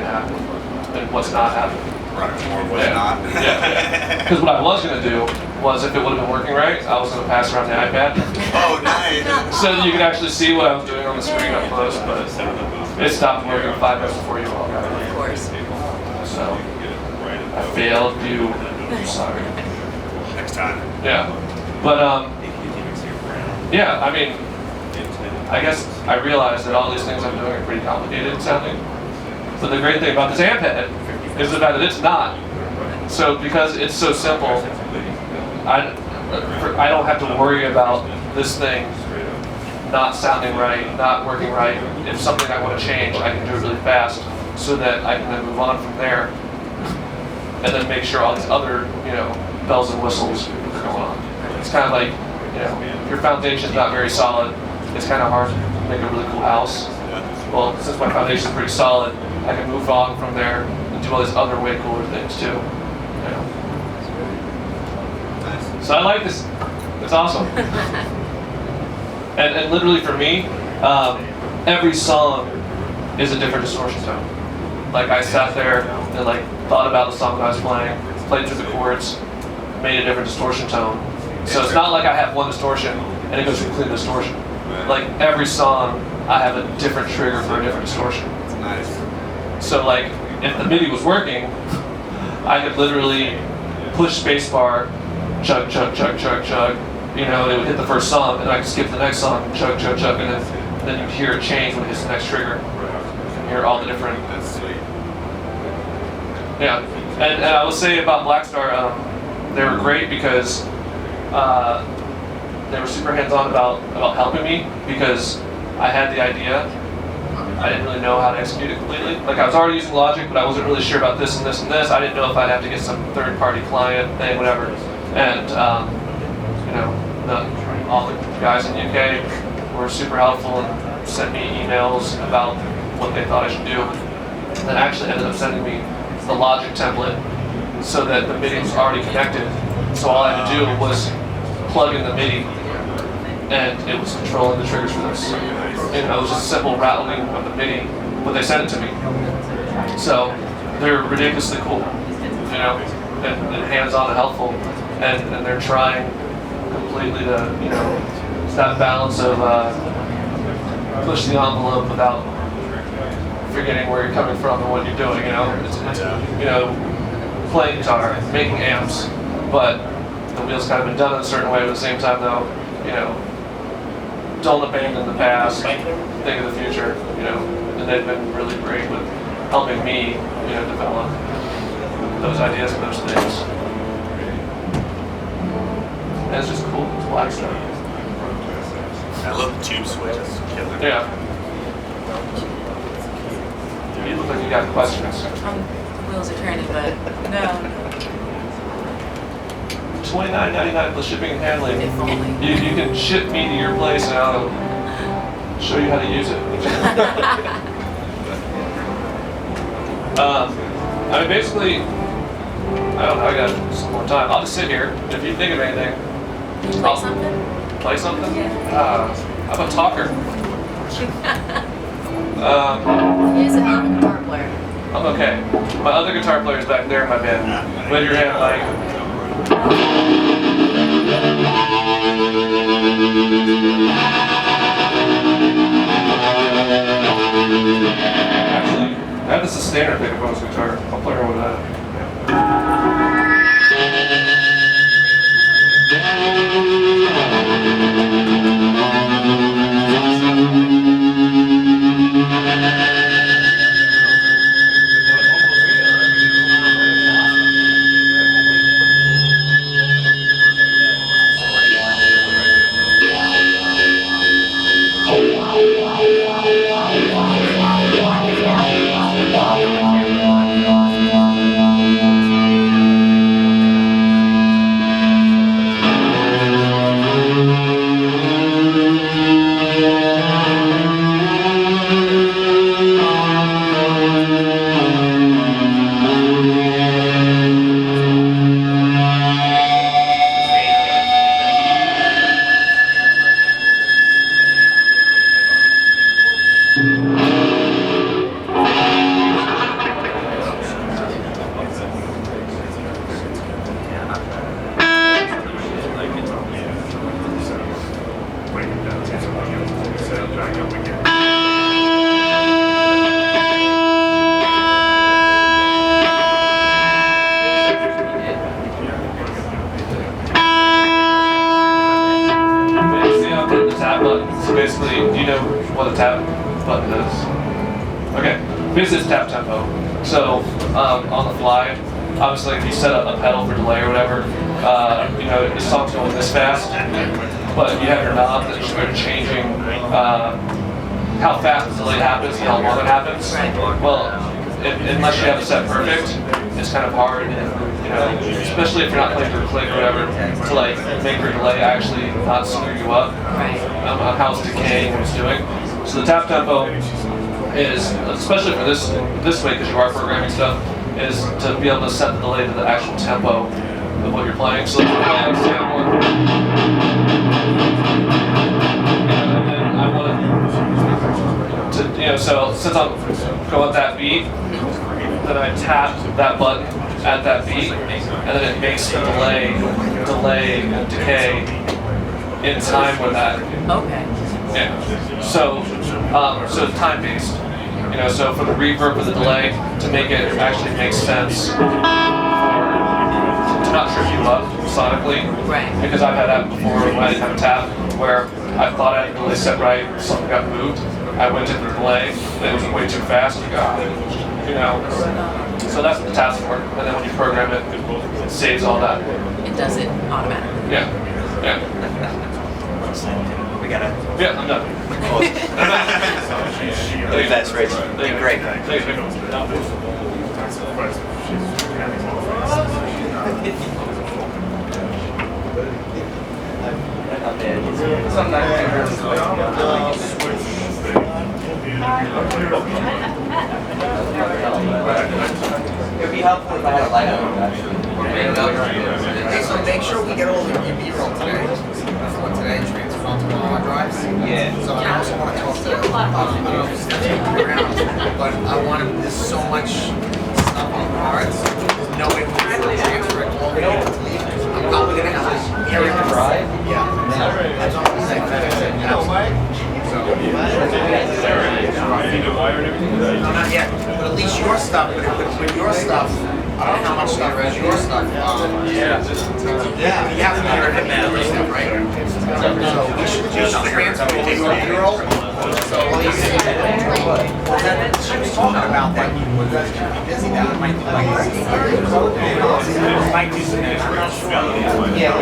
happen and what's not happening. Right, or what's not. Yeah. Because what I was going to do was, if it would have been working right, I was going to pass around the iPad. Oh, nice. So that you could actually see what I was doing on the screen up close, but it stopped working 5 minutes before you all got it. Of course. So I failed you. Sorry. Next time. Yeah. But yeah, I mean, I guess I realized that all these things I'm doing are pretty complicated sounding. But the great thing about this amp head is the fact that it's not. So because it's so simple, I don't have to worry about this thing not sounding right, not working right. If something I want to change, I can do it really fast so that I can then move on from there and then make sure all these other, bells and whistles are going on. It's kind of like, if your foundation's not very solid, it's kind of hard to make a really cool house. Well, since my foundation's pretty solid, I can move on from there and do all these other way cooler things too. So I like this. It's awesome. and literally for me, every song is a different distortion tone. Like I sat there and thought about the song that I was playing, played through the chords, made a different distortion tone. So it's not like I have one distortion and it goes to clean distortion. Like every song, I have a different trigger for a different distortion. That's nice. So if the MIDI was working, I could literally push spacebar, chug, chug, chug, chug, chug. It would hit the first song, and I could skip the next song, chug, chug, chug, and then you'd hear it change when it hits the next trigger. You can hear all the different. That's sweet. Yeah, and I will say about Blackstar, they were great because they were super hands-on about helping me, because I had the idea. I didn't really know how to execute it completely. I was already using Logic, but I wasn't really sure about this and this and this. I didn't know if I'd have to get some third-party client thing, whatever. And all the guys in the UK were super helpful and sent me emails about what they thought I should do. And actually ended up sending me the Logic template so that the MIDI was already connected. So all I had to do was plug in the MIDI, and it was controlling the triggers for this. It was just simple rattling of the MIDI, but they sent it to me. So they're ridiculously cool, and hands-on and helpful, and they're trying completely to, it's that balance of push the envelope without forgetting where you're coming from and what you're doing. It's playing guitar, making amps, but the wheel's kind of been done in a certain way. But at the same time, though, don't abandon the past, think of the future, and they've been really great with helping me, develop those ideas and those things. And it's just cool. It's Blackstar. I love the tube switch. It's killer. Yeah. You look like you got questions. The wheels are turning, but no. $29.99 plus shipping and handling. If only. You can ship me to your place and I'll show you how to use it. Basically, I don't know, I got some more time. I'll just sit here. If you think of anything, Play something? Play something? Yeah. I'm a talker. He's a hell of a guitar player. I'm okay. My other guitar player's back there in my band. Wave your hand Actually, I have the sustainer pickup on this guitar. I'll play around with that. what a tap button is? Okay, basically it's tap tempo. So on the fly, obviously if you set up a pedal for delay or whatever, you know, this song's going this fast, but you have your knob that's sort of changing how fast the delay happens and how long it happens. Well, unless you have it set perfect, it's kind of hard, and you know, especially if you're not playing for a click or whatever, to like make your delay actually not screw you up on how it's decaying what it's doing. So the tap tempo is, especially for this way, because you are programming stuff, is to be able to set the delay to the actual tempo of what you're playing. So let's play an example. And then I want to, you know, so since I'm going at that beat, then I tap that button at that beat, and then it makes the delay and decay in time with that. Okay. Yeah. So it's time based. You know, so for the reverb or the delay, to make it actually make sense, to not trip you up sonically. Right. Because I've had that before when I didn't have a tap, where I thought I had the delay set right, something got moved. I went into the delay, and it was way too fast. You know. So that's what the tap's for. And then when you program it, it saves all that. It does it automatically. Yeah. Yeah. We gotta. Yeah, I'm done. That's Rich. You're great. Thanks, man. It'd be helpful if I had a light on, actually. So make sure we get all the B-roll today. For today, transfer onto the hard drives. Yeah. So I also want to talk to, I don't know if Steph's around, but I want to, there's so much stuff on cards. There's no way we can transfer it all the way to leave. I'm probably going to have this area to drive. Yeah. That's all I'm saying. So, no, not yet. But at least your stuff, with your stuff, I don't know how much stuff is your stuff. Yeah, you have to be your hitman stuff, right? So we should just transfer it to your bureau. So she was talking about that. You guys should be busy now. It might be like, yeah.